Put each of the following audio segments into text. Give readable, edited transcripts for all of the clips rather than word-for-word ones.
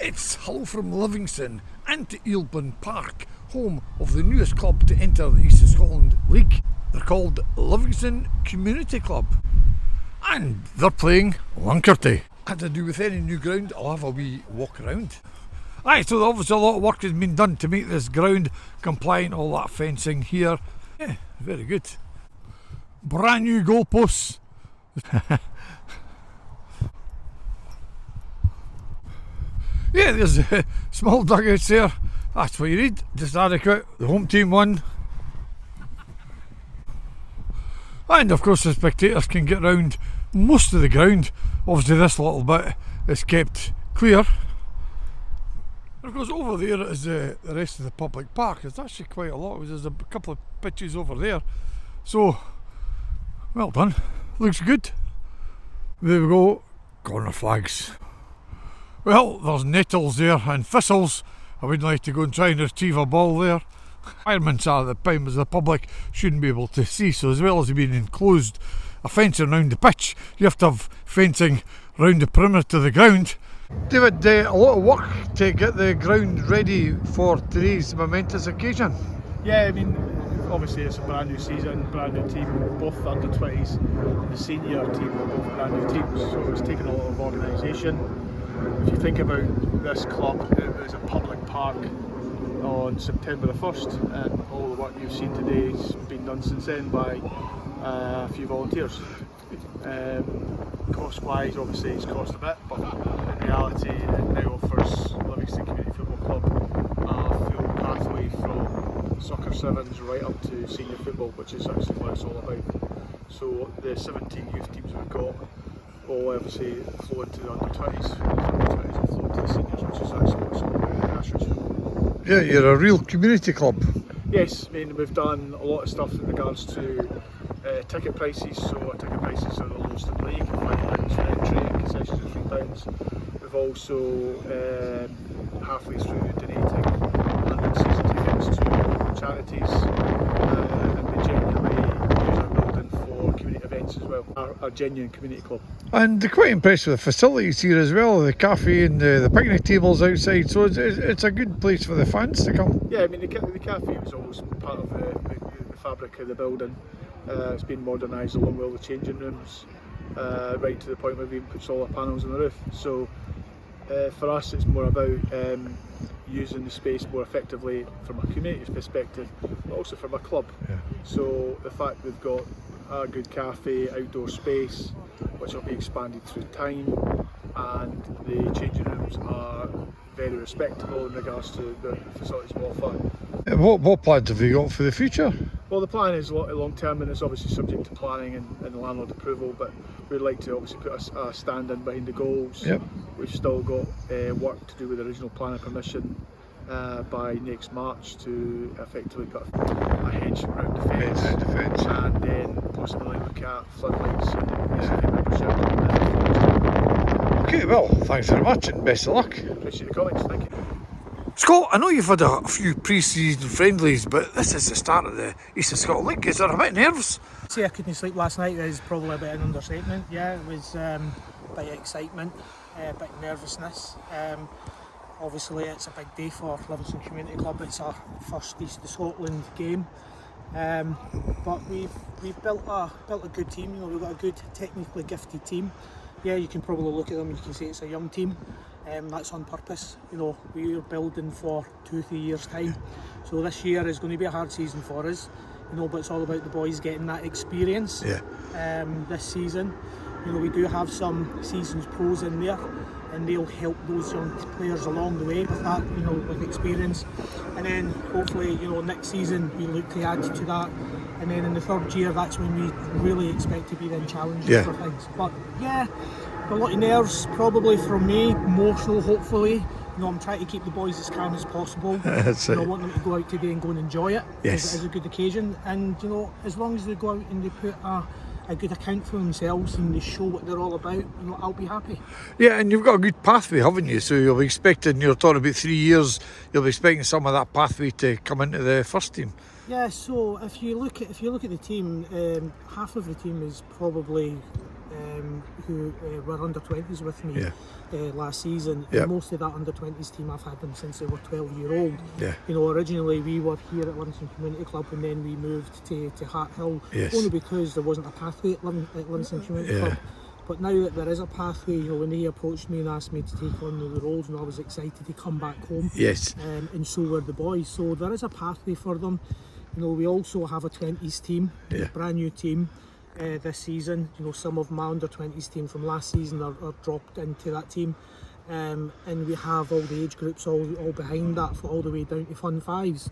It's hello from Livingston and to Eelburn Park, home of the newest club to enter the East of Scotland League. They're called Livingston Community Club and they're playing Luncarty. And to do with any new ground, I'll have a wee walk around. Aye, so obviously a lot of work has been done to make this ground compliant, all that fencing here. Yeah, very good. Brand new goalposts. Yeah, there's small dugouts there. That's what you need, just adequate. The home team won. And of course the spectators can get round most of the ground. Obviously this little bit is kept clear. And of course over there is the rest of the public park. It's actually quite a lot. There's a couple of pitches over there. So, well done. Looks good. There we go. Corner flags. Well, there's nettles there and thistles. I wouldn't like to go and try and retrieve a ball there. Requirements are that the members of the public shouldn't be able to see, so as well as being enclosed, a fencing around the pitch, you have to have fencing around the perimeter of the ground. David, a lot of work to get the ground ready for today's momentous occasion. Yeah, I mean, obviously it's a brand new season, brand new team, both the under-20s and the senior team are both brand new teams, so it's taken a lot of organisation. If you think about this club, it was a public park on September the 1st and all the work you've seen today has been done since then by a few volunteers. Cost-wise, obviously it's cost a bit, but in reality it now offers Livingston Community Football Club a full pathway from soccer sevens right up to senior football, which is actually what it's all about. So the 17 youth teams we've got will obviously flow into the under-20s, the under-20s will flow into the seniors, which is actually what's all about grassroots. Yeah, you're a real community club. Yes, I mean we've done a lot of stuff in regards to ticket prices, so our ticket prices are the lowest in the league, £5 for entry and concessions at £3. We've also halfway through donating 100 season tickets to charities and we genuinely use our building for community events as well, our genuine community club. And they're quite impressed with the facilities here as well, the cafe and the picnic tables outside, so it's a good place for the fans to come. Yeah, I mean the cafe was always part of the fabric of the building. It's been modernised along with all the changing rooms, right to the point where we even put solar panels on the roof. So for us it's more about using the space more effectively from a community perspective, but also from a club. Yeah. So the fact we've got a good cafe, outdoor space, which will be expanded through time, and the changing rooms are very respectable in regards to the facilities we offer. What plans have you got for the future? Well, the plan is long term and it's obviously subject to planning and landlord approval, but we'd like to obviously put a stand in behind the goals. Yep. We've still got work to do with the original plan and permission by next March to effectively put a hedge around the fence, and then possibly look at floodlights and membership. Okay, well, thanks very much and best of luck. Appreciate the comments, thank you. Scott, I know you've had a few pre-season friendlies, but this is the start of the East of Scotland League. Is there a bit of nerves? Say I couldn't sleep last night is probably a bit of an understatement. Yeah, it was a bit of excitement, a bit of nervousness. Obviously it's a big day for Livingston Community Club. It's our first East of Scotland game. But we've built a good team. You know, we've got a good technically gifted team. Yeah, you can probably look at them and you can say it's a young team. That's on purpose. You know, we're building for 2-3 years time. So this year is going to be a hard season for us. You know, but it's all about the boys getting that experience. Yeah. This season, you know, we do have some seasons pros in there, and they'll help those young players along the way with that, you know, with experience. And then hopefully, you know, next season we look to add to that. And then in the third year, that's when we really expect to be then challenged for things. But yeah, a lot of nerves probably from me, emotional hopefully. You know, I'm trying to keep the boys as calm as possible. I want them to go out today and go and enjoy it. Yes. It is a good occasion. And you know, as long as they go out and they put a good account for themselves and they show what they're all about, you know, I'll be happy. Yeah, and you've got a good pathway, haven't you? So you'll be expecting, you're talking about 3 years, you'll be expecting some of that pathway to come into the first team. Yeah, so if you look at the team, half of the team is probably who were under 20s with me last season. Yeah. And most of that under 20s team, I've had them since they were 12-year-old. Yeah. You know, originally we were here at Livingston Community Club, and then we moved to Hart Hill, Yes. only because there wasn't a pathway at Livingston Community Club. But now that there is a pathway, you know, when they approached me and asked me to take on the roles, and I was excited to come back home. Yes. And so were the boys. So there is a pathway for them. You know, we also have a 20s team, a brand new team this season. You know, some of my under 20s team from last season are dropped into that team. And we have all the age groups all behind that, for all the way down to Fun Fives.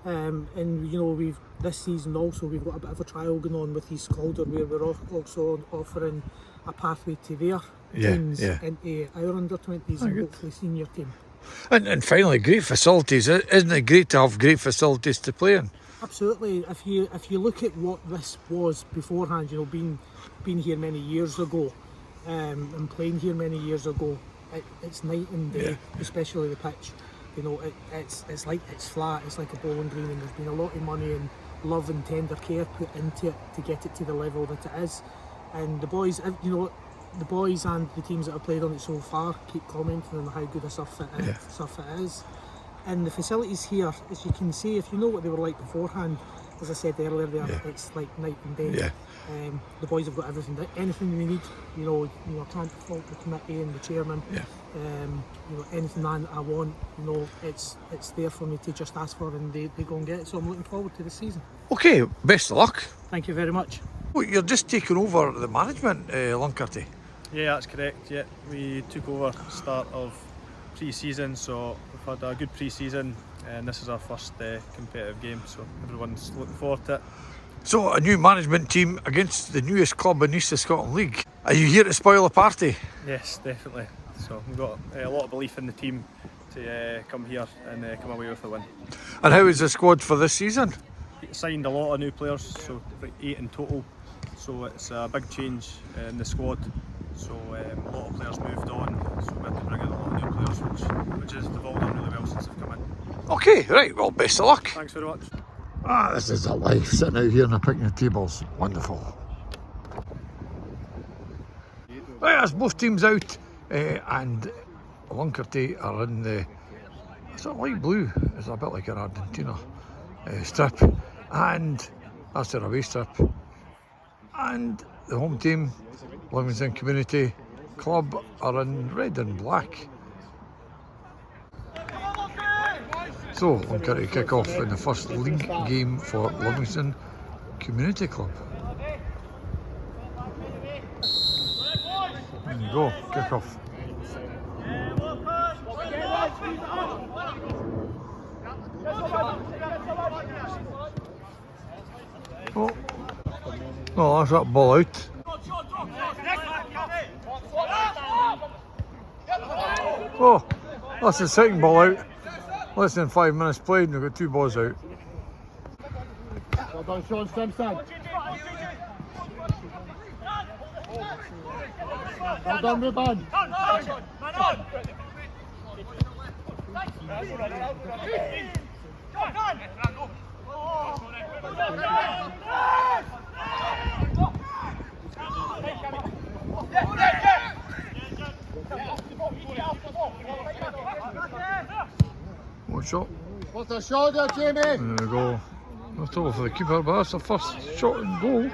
And you know, this season also we've got a bit of a trial going on with East Calder, where we're also offering a pathway to their teams into our under 20s and hopefully senior team. And finally, great facilities. Isn't it great to have great facilities to play in? Absolutely. If you look at what this was beforehand, you know, being here many years ago, and playing here many years ago, it's night and day, especially the pitch. You know, it's like it's flat, it's like a bowling green, and there's been a lot of money and love and tender care put into it to get it to the level that it is. And the boys, you know, the boys and the teams that have played on it so far keep commenting on how good a surf it is. And the facilities here, as you can see, if you know what they were like beforehand, as I said earlier, it's like night and day. The boys have got everything, anything they need. You know, I can't fault the committee and the chairman. You know, anything I want, you know, it's there for me to just ask for, and they go and get it. So I'm looking forward to the season. Okay, best of luck. Thank you very much. Well, you're just taking over the management, Luncarty. Yeah, that's correct. Yeah, we took over start of pre-season, so we've had a good pre-season, and this is our first competitive game, so everyone's looking forward to it. So a new management team against the newest club in East of Scotland League. Are you here to spoil a party? Yes, definitely. So we've got a lot of belief in the team to come here and come away with a win. And how is the squad for this season? Signed a lot of new players, so 8 in total. So it's a big change in the squad. So a lot of players moved on, so we had to bring in a lot of new players, which has devolved on really well since they've come in. Okay, right, well, best of luck. Thanks very much. This is a life, sitting out here on the picnic tables. Wonderful. Right, that's both teams out, and Luncarty are in the, it's a light blue, it's a bit like an Argentina strip, and that's their away strip. And the home team, Livingston Community Club, are in red and black. So, Luncarty kick off in the first league game for Livingston Community Club. There you go, kick off. Oh, that's that ball out. Oh, that's the second ball out. Less than 5 minutes played and we've got 2 balls out. Well done, Sean Simpson. Well done, Ruben. One shot. What's the shoulder, Jamie? There we go. That's trouble for the keeper, but that's the first shot and goal.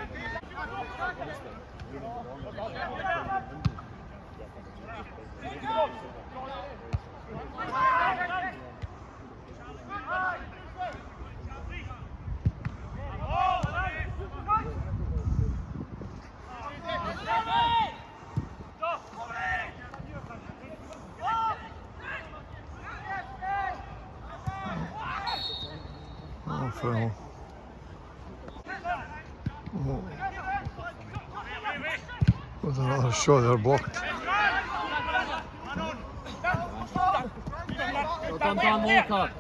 Oh, foul. Oh. With another shot there blocked. Well done, Dan Walker.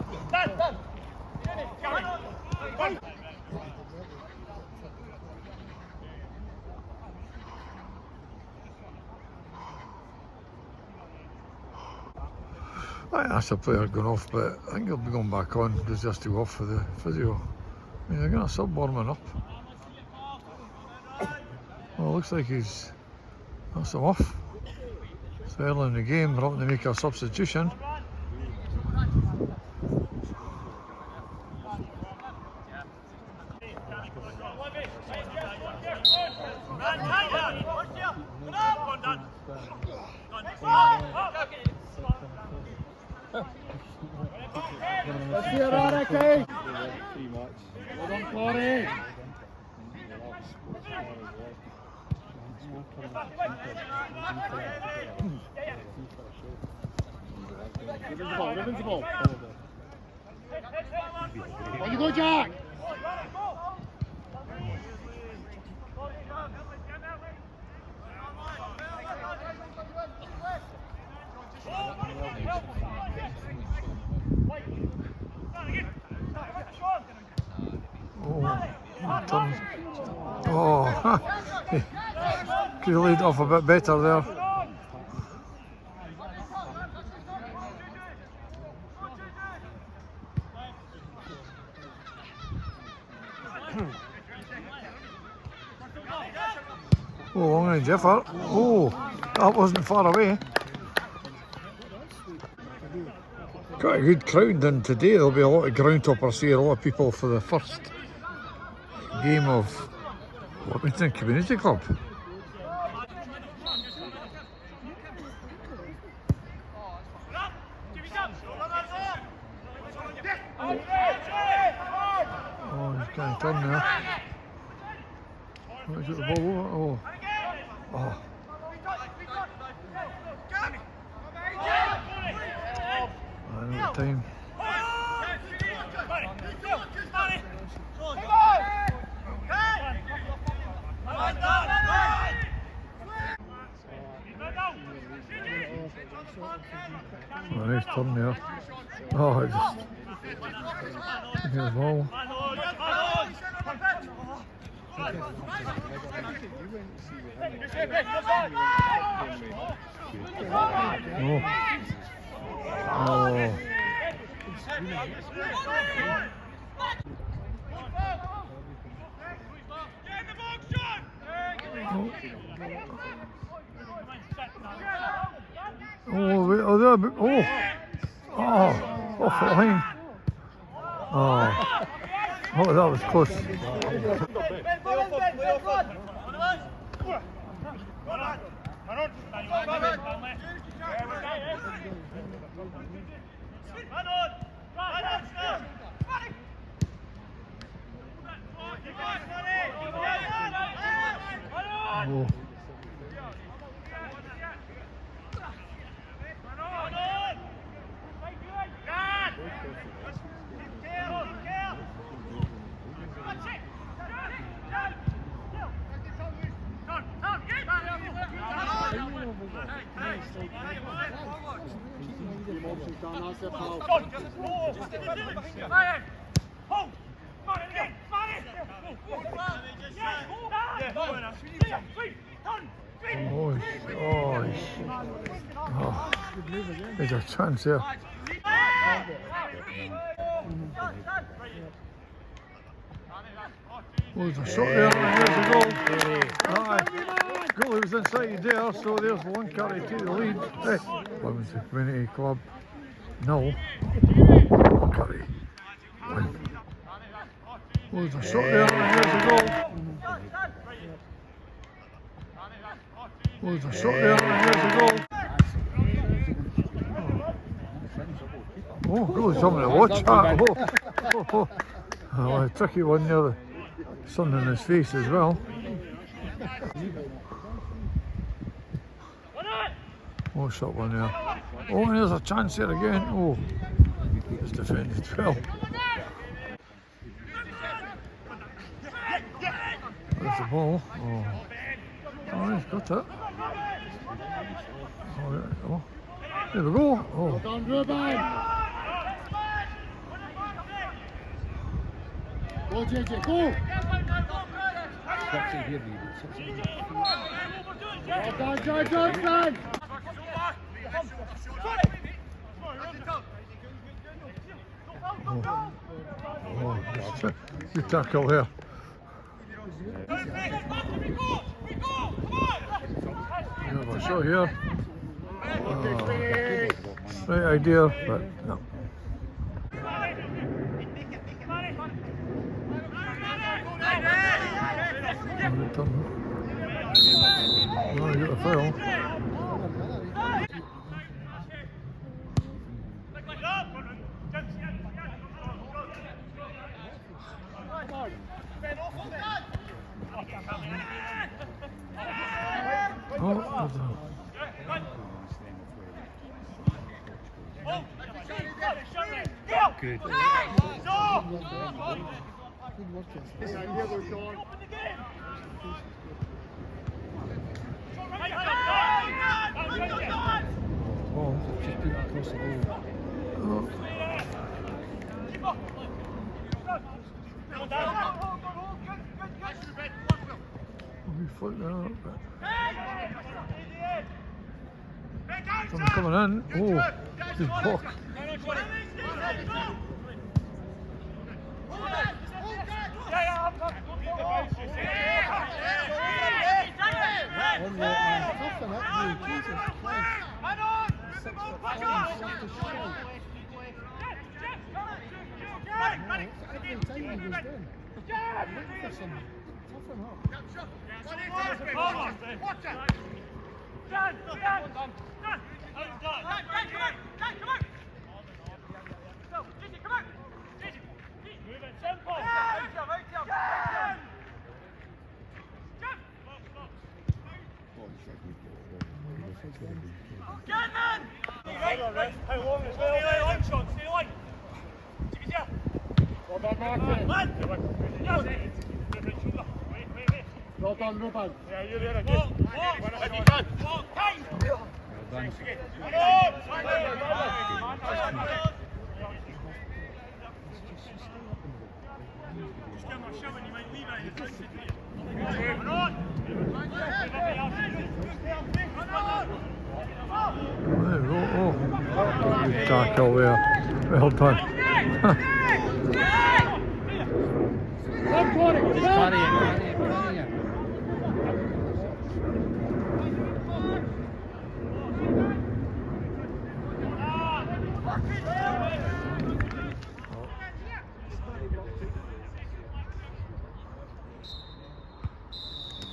That's a player going off, but I think he'll be going back on just to go off for the physio. I mean, they're going to sub warming up. Well, it looks like he's That's them off. So early in the game, we're up to make a substitution. Let's see it, Norrie. Well done, Norrie. Ribbon's the ball. On you go, Jack. Could have laid off a bit better there. Long range effort. That wasn't far away. Got a good crowd, and today there'll be a lot of ground toppers here, a lot of people for the first game of Livingston Community Club. He's going to turn now. Where's the ball? I know the time. Nice turn there. I just get the ball. Off the line. That was close. There's a chance here. There's a shot there, and there's the goal. Goalie was inside there, so there's Luncarty take the lead. Livingston Community Club, no. Luncarty win. There's a shot there, and there's the goal. There's a shot there, and there's the goal. Goalie's something to watch that. A tricky one there. Sun in his face as well. Shot one there. And there's a chance here again. It's defended well. There's the ball. He's got it. There we go. Well done, Ruben. Go, JJ, go! Well done, Joe Johnson! Good tackle here. shot here. Right idea, but no. No, you got a foul. Good. Someone coming in. Oh, good block. Well done, Ruben. Yeah, you're there again. Good tackle there. Well done.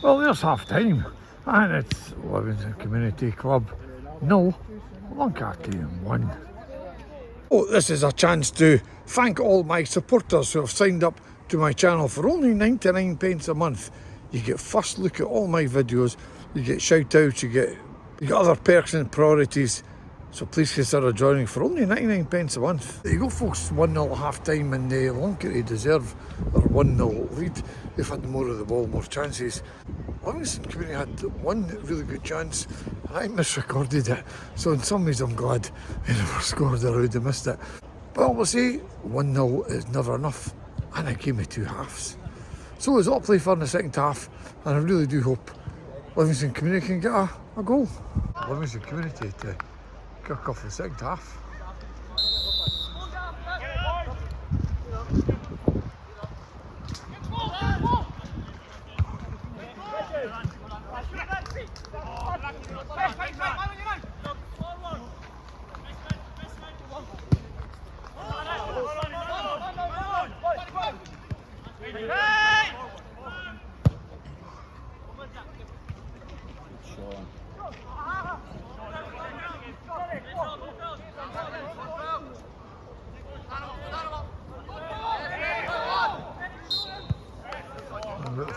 Well, there's half time, and it's Livingston Community Club 0, Luncarty 1. Oh, this is a chance to thank all my supporters who have signed up to my channel for only 99p a month. You get first look at all my videos, you get shout outs, you get other perks and priorities. So please consider joining for only 99p a month. There you go, folks. 1-0 at half time, and Luncarty deserve their 1-0 lead. They've had more of the ball, more chances. Livingston Community had one really good chance, and I misrecorded it. So in some ways I'm glad they never scored or I would have missed it. But we'll see, 1-0 is never enough, and a game of two halves. So it's all play for in the second half, and I really do hope Livingston Community can get a goal. Livingston Community to kick off the second half.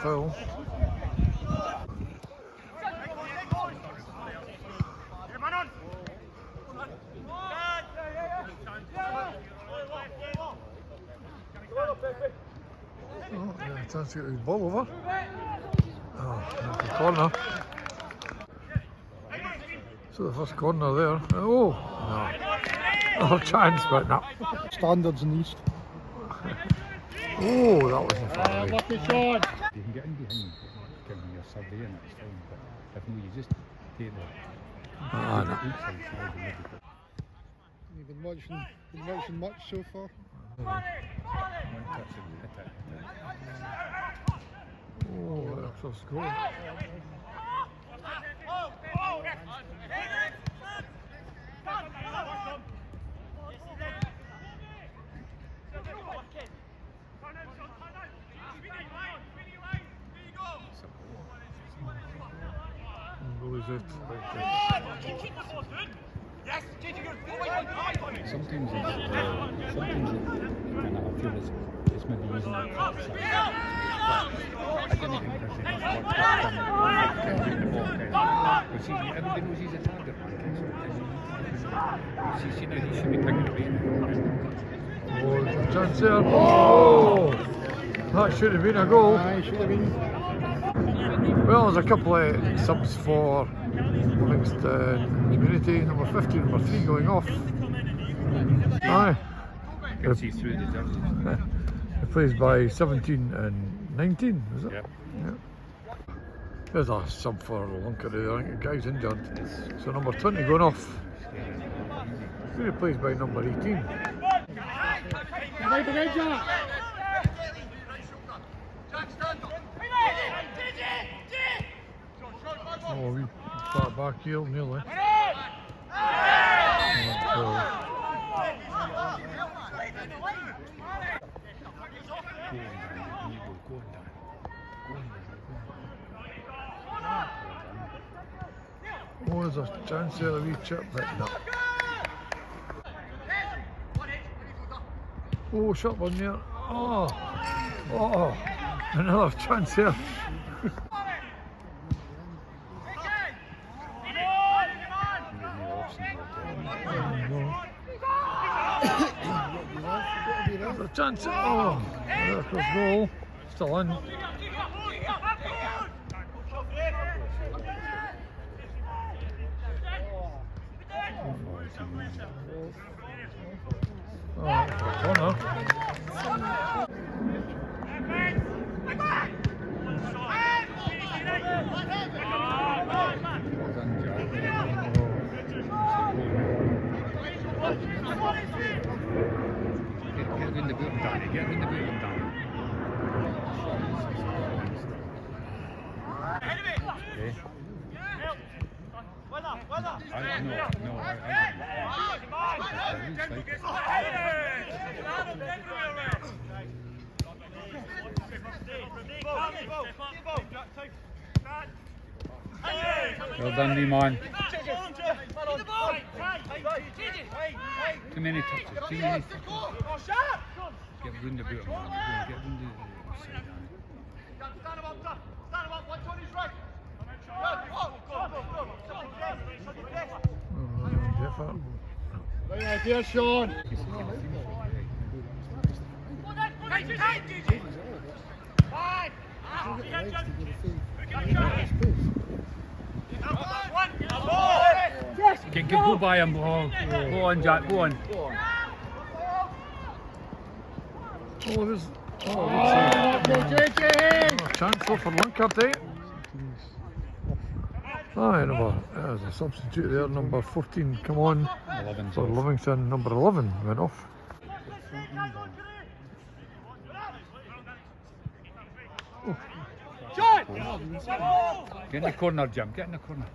Foul. Oh, yeah, chance to get the ball over. Oh, that's the corner. So the first corner there. Oh, no. No chance, but no. Standards in the East. Oh, that wasn't far away. Lucky shot. You can get in behind when you're surveying it, it's fine, but if no, you just take the Ah, no. outside side and maybe You've been watching much so far. one touch and hit it. Oh, that's a score. Goal is out. Sometimes I feel it's maybe using it for the side. I didn't even think the ball. But see, everybody knows he's a target man. So he should be taking it away. Oh, there's a chance there. Oh! That should have been a goal. Aye, should have been. Well, there's a couple of subs for Livingston Community. Number 50, number 3 going off. Aye. You can see through the jerseys. It plays by 17 and 19, is it? Yep. Yeah. There's a sub for Luncarty there. I think the guy's injured. So number 20 going off. Who replaced by number 18? Right behind you. Oh, we far back heel nearly. Oh, there's a chance there, a wee chip, but no. Oh, shot one there. Oh, oh, another chance here. There's a chance. Oh, there goes goal. Still in. Oh, corner. Get in the boot and down. Get in the boot and down. Okay. Well done, Lee-man. Too many touches. Too many touches. Get round the boot, man. Get round the side. Right idea, Sean. Go by him. Go on, Jack. Go on. Oh, there's. Oh, Go, JJ! chance for Luncarty. Aye, there's a substitute there, number 14, come on. 11 For Livingston, number 11 went off. Get in the corner, Jim. Get in the corner.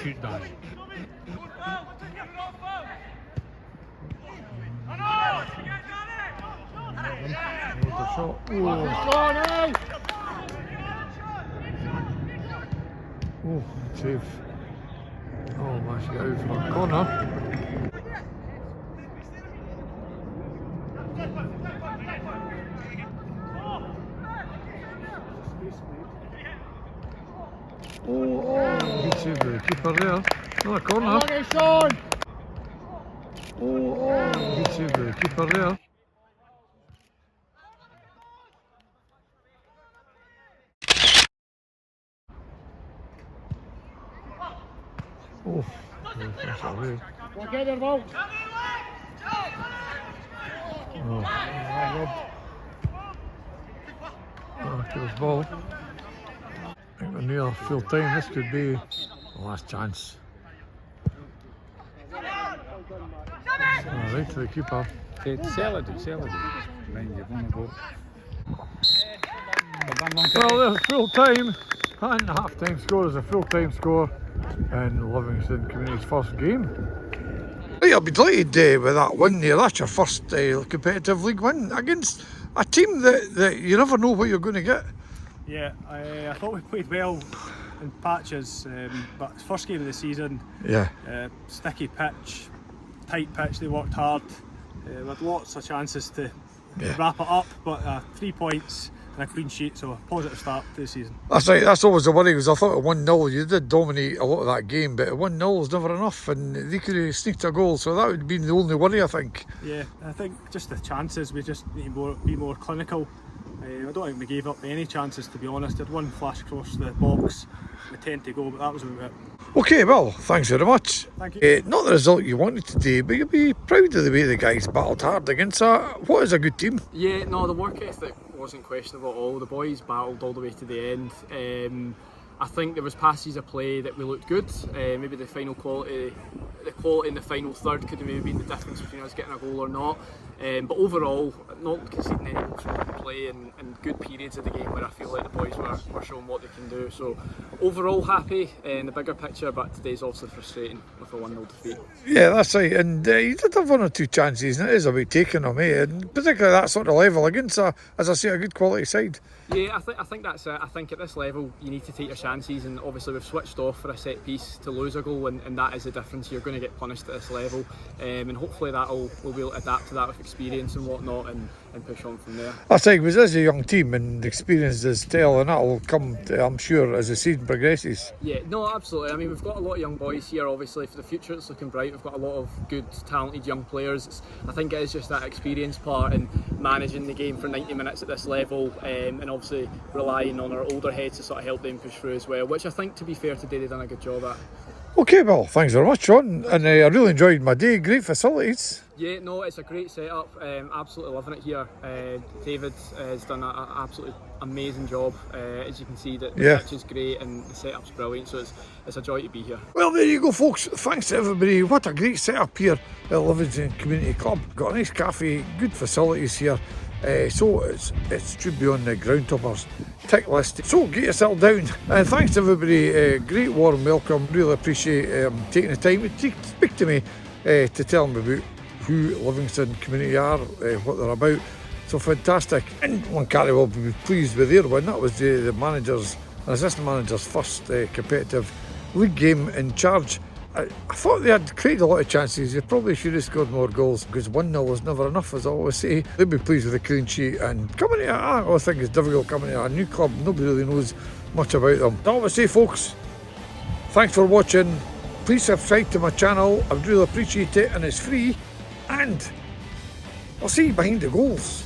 Shoot down. There's a shot. Oh, save. Oh, man, she got out for a corner. Good save by the keeper there. Another corner. Good save by the keeper there. Oh, that's away. Get her out. Oh, kills ball. I think we're near full time. This could be the last chance. Right to the keeper. Sell it. Mind you've only got. Well, there's full time, and half time score is a full time score in Livingston Community's first game. Right, I'll be delighted with that win there. That's your first competitive league win against a team that you never know what you're going to get. Yeah, I thought we played well in patches, but first game of the season, Yeah. sticky pitch, tight pitch, they worked hard, with lots of chances to wrap it up, but 3 points and a clean sheet, so a positive start to the season. That's right, that's always the worry, because I thought at 1-0 you did dominate a lot of that game, but at 1-0 is never enough, and they could have sneaked a goal, so that would have been the only worry, I think. Yeah, I think just the chances, we just need to be more clinical. I don't think we gave up any chances, to be honest. Had one flash across the box, we tend to go, but that was about it. Okay, well, thanks very much. Thank you. Not the result you wanted today, but you'll be proud of the way the guys battled hard against what is a good team. Yeah, no, the work ethic wasn't questionable at all. The boys battled all the way to the end. I think there was passages of play that we looked good. Maybe the quality in the final third could have maybe been the difference between us getting a goal or not. But overall, not conceding any goals from good play and good periods of the game where I feel like the boys were showing what they can do. So overall happy in the bigger picture, but today's obviously frustrating with a 1-0 defeat. Yeah, that's right, and you did have one or two chances, and it is about taking them, and particularly that sort of level against, as I say, a good quality side. Yeah, I think that's it. I think at this level you need to take your chances, and obviously we've switched off for a set piece to lose a goal, and that is the difference. You're going to get punished at this level, and hopefully we'll be able to adapt to that with experience and whatnot, and push on from there. That's right, because this is a young team, and experience does tell, and that will come, I'm sure, as the season progresses. Yeah, no, absolutely. I mean, we've got a lot of young boys here, obviously. For the future, it's looking bright. We've got a lot of good, talented young players. I think it is just that experience part and managing the game for 90 minutes at this level, and obviously relying on our older heads to sort of help them push through as well, which I think, to be fair, today they've done a good job at. Okay, well, thanks very much, Sean, and I really enjoyed my day. Great facilities. Yeah, no, it's a great setup. Absolutely loving it here. David has done an absolutely amazing job. As you can see, the pitch is great and the setup's brilliant, so it's a joy to be here. Well, there you go, folks. Thanks to everybody. What a great setup here at Livingston Community Club. Got a nice cafe, good facilities here. So it should be on the ground toppers tick list. So get yourself down, and thanks to everybody. Great warm welcome. Really appreciate taking the time to speak to me to tell me about who Livingston Community are, what they're about. So fantastic. And Luncarty will be pleased with their win. That was the manager's and assistant manager's first competitive league game in charge. I thought they had created a lot of chances. They probably should have scored more goals, because 1-0 was never enough, as I always say. They'll be pleased with the clean sheet, and coming to, I think it's difficult coming to a new club. Nobody really knows much about them. I always say, folks, thanks for watching. Please subscribe to my channel. I'd really appreciate it, and it's free. And I'll see you behind the goals.